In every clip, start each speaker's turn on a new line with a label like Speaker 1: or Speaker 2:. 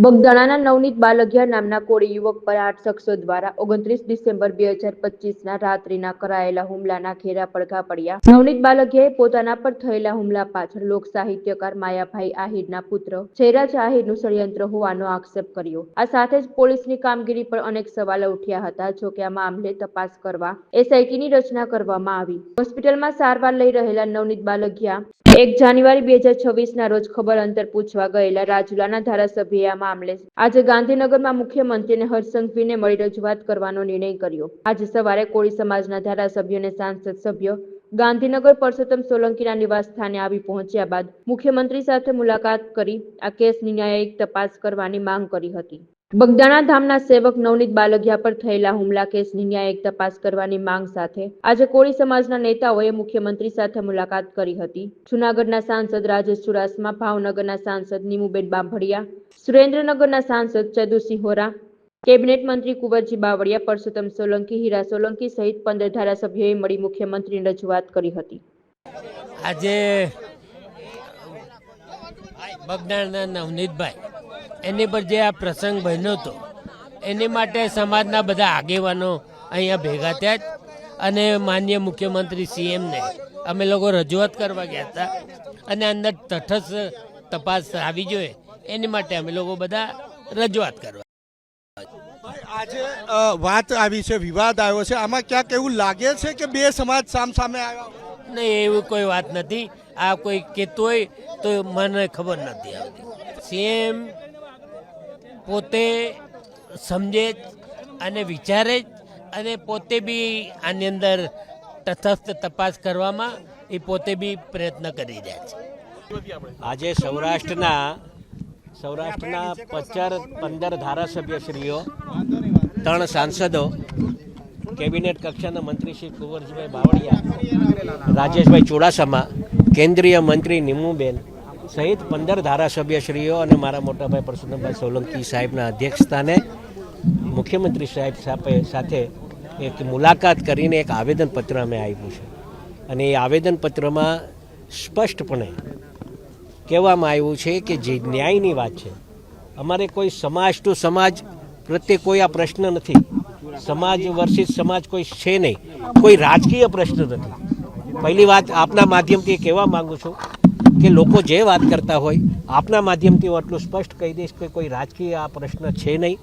Speaker 1: બગદાણાના નવનીત બાલગિયા નામના કોળી યુવક પર 8 શખ્સો દ્વારા 29 ડિસેમ્બર 2025ના રાત્રિના કરાયેલા હુમલાના ઘેરા પડઘા પડ્યા. નવનીત બાલગિયાએ પોતાના પર થયેલા હુમલા પાછળ લોક સાહિત્યકાર માયાભાઈ આહિરના પુત્ર જયરાજ આહિરનું ષડયંત્ર હોવાનો આક્ષેપ કર્યો. આ સાથે જ પોલીસની કામગીરી પર અનેક સવાલો ઉઠ્યા હતા. જોકે આ મામલે તપાસ કરવા એસઆઈટીની રચના કરવામાં આવી. હોસ્પિટલમાં સારવાર લઈ રહેલા નવનીત બાલગિયા 1 જાન્યુઆરી 2026ના રોજ ખબર અંતર પૂછવા ગયેલા રાજુલાના ધારાસભ્યએ આ મામલે આજે ગાંધીનગરમાં મુખ્યમંત્રી અને હર્ષ સંઘવીને મળી રજૂઆત કરવાનો નિર્ણય કર્યો. આજે સવારે કોળી સમાજના ધારાસભ્ય અને સાંસદ સભ્ય ગાંધીનગર પરસોત્તમ સોલંકીના નિવાસ સ્થાને આવી પહોંચ્યા બાદ મુખ્યમંત્રી સાથે મુલાકાત કરી આ કેસની ન્યાયિક તપાસ કરવાની માંગ કરી હતી. બગદાણા ધામના સેવક નવનીત બાલગિયા પર થયેલા હુમલા કેસની ન્યાયિક તપાસ કરવાની માંગ સાથે આજે કોળી સમાજના નેતાઓએ મુખ્યમંત્રી સાથે મુલાકાત કરી હતી. જૂનાગઢના સાંસદ રાજેશ ચુડાસમા, ભાવનગરના સાંસદ નીમુબેન બાંભડિયા, સુરેન્દ્રનગરના સાંસદ ચદુસિંહ હોરા, કેબિનેટ મંત્રી કુંવરજી બાવળિયા, પરસોત્તમ સોલંકી, હીરા સોલંકી સહિત 15 ધારાસભ્યોએ મળી મુખ્યમંત્રીને રજૂઆત કરી હતી.
Speaker 2: આજે બગદાણાના નવનીતભાઈ એની પર જે આ પ્રસંગ બન્યો હતો એની માટે સમાજના બધા આગેવાનો અહીંયા ભેગા થયા અને માનનીય મુખ્યમંત્રી સીએમને અમે લોકો રજૂઆત કરવા ગયા હતા અને અંદર તટસ્થ તપાસ આવી જોઈએ એની માટે અમે લોકો બધા રજૂઆત કરવા.
Speaker 3: આજે વાત આવી છે, વિવાદ આવ્યો છે, આમાં ક્યાંક એવું લાગે છે કે બે સમાજ સામસામે આવ્યા?
Speaker 2: નહીં, એવું કોઈ વાત નથી. આ કોઈ કહેતું હોય તો મને ખબર નથી આવતી. સીએમ પોતે સમજે અને વિચારે જ અને પોતે બી આની અંદર તટસ્થ તપાસ કરવામાં એ પોતે બી પ્રયત્ન કરી રહ્યા છે.
Speaker 4: આજે સૌરાષ્ટ્રના 15 ધારાસભ્યશ્રીઓ, 3 સાંસદો, કેબિનેટ કક્ષાના મંત્રી શ્રી કુંવરજીભાઈ બાવળિયા, રાજેશભાઈ ચુડાસમા, કેન્દ્રીય મંત્રી નીમુબેન સહિત 15 ધારાસભ્યશ્રીઓ અને મારા મોટાભાઈ પરસોત્તમભાઈ સોલંકી સાહેબના અધ્યક્ષસ્થાને મુખ્યમંત્રી સાહેબ સાથે એક મુલાકાત કરીને એક આવેદનપત્ર અમે આપ્યું છે અને એ આવેદનપત્રમાં સ્પષ્ટપણે કહેવામાં આવ્યું છે કે જે ન્યાયની વાત છે, અમારે કોઈ સમાજ ટુ સમાજ પ્રત્યે કોઈ આ પ્રશ્ન નથી. સમાજ વર્સિસ સમાજ કોઈ છે નહીં, કોઈ રાજકીય પ્રશ્ન નથી. પહેલી વાત આપના માધ્યમથી કહેવા માગું છું કે લોકો જે વાત કરતા હોય આપના માધ્યમથી હું આટલું સ્પષ્ટ કહી દઈશ કે કોઈ રાજકીય આ પ્રશ્ન છે નહીં,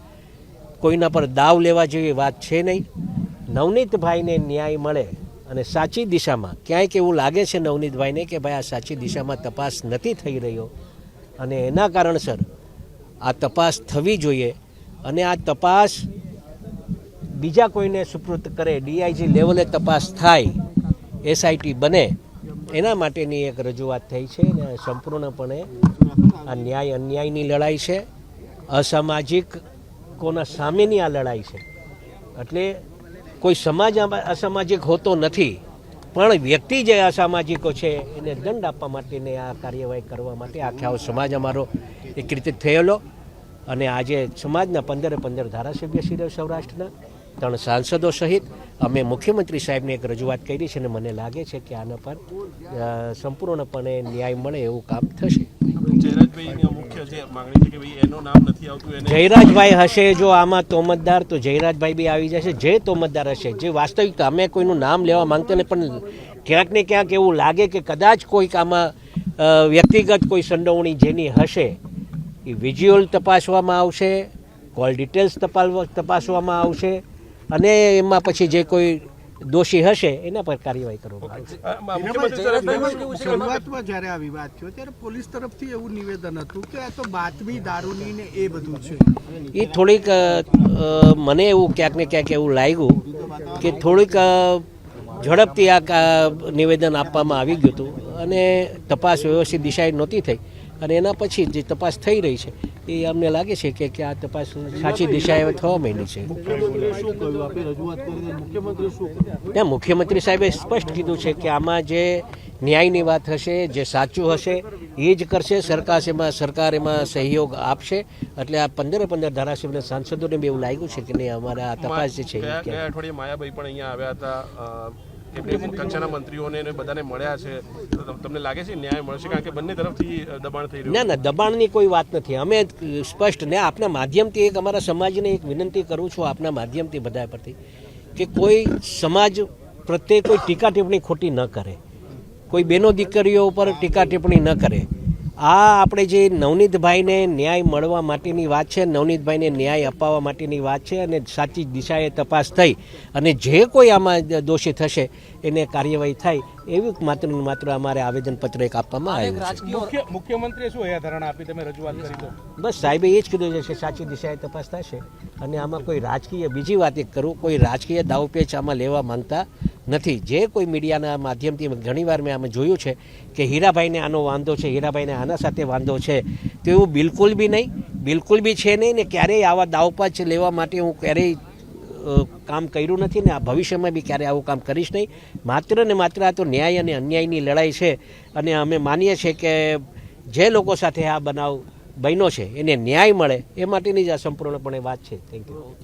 Speaker 4: કોઈના પર દાવ લેવા જેવી વાત છે નહીં. નવનીતભાઈને ન્યાય મળે અને સાચી દિશામાં ક્યાંક એવું લાગે છે નવનીતભાઈને કે ભાઈ આ સાચી દિશામાં તપાસ નથી થઈ રહ્યો અને એના કારણસર આ તપાસ થવી જોઈએ અને આ તપાસ બીજા કોઈને સુપૃત કરે, ડીઆઈજી લેવલે તપાસ થાય, એસઆઈટી બને, એના માટેની એક રજૂઆત થઈ છે. અને સંપૂર્ણપણે આ ન્યાય અન્યાયની લડાઈ છે, અસામાજિક કોના સામેની આ લડાઈ છે. એટલે કોઈ સમાજ અસામાજિક હોતો નથી, પણ વ્યક્તિ જે અસામાજિકો છે એને દંડ આપવા માટેને આ કાર્યવાહી કરવા માટે આખો સમાજ અમારો એક રીતે થયેલો. અને આજે સમાજના 15 ધારાસભ્યશ્રીઓ સૌરાષ્ટ્રના, 3 સાંસદો સહિત અમે મુખ્યમંત્રી સાહેબને એક રજૂઆત કરી છે અને મને લાગે છે કે આના પર સંપૂર્ણપણે ન્યાય મળે એવું કામ થશે. જયરાજભાઈ હશે જો આમાં તોમતદાર, તો જયરાજભાઈ બી આવી જશે. જે તોમતદાર હશે, જે વાસ્તવિક, અમે કોઈનું નામ લેવા માંગતા નહીં, પણ ક્યાંક ને ક્યાંક એવું લાગે કે કદાચ કોઈક આમાં વ્યક્તિગત કોઈ સંડોવણી જેની હશે એ વિઝ્યુઅલ તપાસવામાં આવશે, કોલ ડિટેલ્સ તપાસવામાં આવશે અને એમાં પછી જે કોઈ દોષી હશે એના પર કાર્યવાહી કરવામાં આવશે.
Speaker 3: શરૂઆતમાં જ્યારે આ વિવાદ થયો ત્યારે પોલીસ તરફથી એવું નિવેદન હતું કે આ તો બાતમી દારૂની ને એ બધું છે.
Speaker 4: એ થોડીક મને એવું ક્યાંક ને ક્યાંક એવું લાગ્યું કે થોડીક ઝડપથી આ નિવેદન આપવામાં આવી ગયું હતું અને તપાસ વ્યવસ્થિત દિશાએ નહોતી થઈ અને એના પછી જે તપાસ થઈ રહી છે એ અમને લાગે છે કે આ તપાસ સાચી દિશાએ થવા માંડી છે. મુખ્યમંત્રી સાહેબે સ્પષ્ટ કીધું છે કે આમાં જે ન્યાયની વાત હશે, જે સાચું હશે એ જ કરશે. સરકાર એમાં સહયોગ આપશે. એટલે આ 15 ધારાસભ્ય સાંસદોને બી એવું લાગ્યું છે કે નહીં, અમારે આ તપાસ જે છે.
Speaker 5: ગયા અઠવાડિયે માયાભાઈ પણ અહીંયા આવ્યા હતા કેબિનેટ કક્ષાના મંત્રીઓને ને બધાને મળ્યા છે તો તમને લાગે છે ન્યાય મળશે? કારણ કે બંને તરફથી દબાણ થઈ રહ્યું
Speaker 4: ના ના, દબાણની કોઈ વાત નથી. અમે સ્પષ્ટ ને આપના માધ્યમથી એક અમારા સમાજને એક વિનંતી કરું છું, આપના માધ્યમથી બધા પરથી, કે કોઈ સમાજ પ્રત્યે કોઈ ટીકા ટિપ્પણી ખોટી ન કરે, કોઈ બેનો દીકરીઓ ઉપર ટીકા ટિપ્પણી ન કરે. આ આપણે જે નવનીતભાઈને ન્યાય મળવા માટેની વાત છે, નવનીતભાઈને ન્યાય અપાવવા માટેની વાત છે, અને સાચી દિશાએ તપાસ થઈ અને જે કોઈ આમાં દોષી થશે એને કાર્યવાહી થાય એવી માત્ર ને માત્ર અમારે આવેદનપત્ર એક આપવામાં આવ્યું છે.
Speaker 6: મુખ્યમંત્રીએ શું ધારણા આપી, તમે રજૂઆત કરી તો?
Speaker 4: બસ સાહેબે એ જ કીધું છે, સાચી દિશાએ તપાસ થશે અને આમાં કોઈ રાજકીય, બીજી વાત એક કરું, કોઈ રાજકીય દાવપેચ આમાં લેવા માંગતા નથી. જે કોઈ મીડિયાના માધ્યમથી ઘણીવાર મેં આમાં જોયું છે કે હીરાભાઈને આનો વાંધો છે, હીરાભાઈને આના સાથે વાંધો છે, તો એવું બિલકુલ બી નહીં, બિલકુલ બી છે નહીં. ને ક્યારેય આવા દાવપેચ લેવા માટે હું ક્યારેય કામ કર્યું નથી ને આ ભવિષ્યમાં બી ક્યારેય આવું કામ કરીશ નહીં. માત્ર ને માત્ર આ તો ન્યાય અને અન્યાયની લડાઈ છે અને અમે માનીએ છીએ કે જે લોકો સાથે આ બનાવ બન્યો છે એને ન્યાય મળે એ માટેની જ આ સંપૂર્ણપણે વાત છે. Thank you.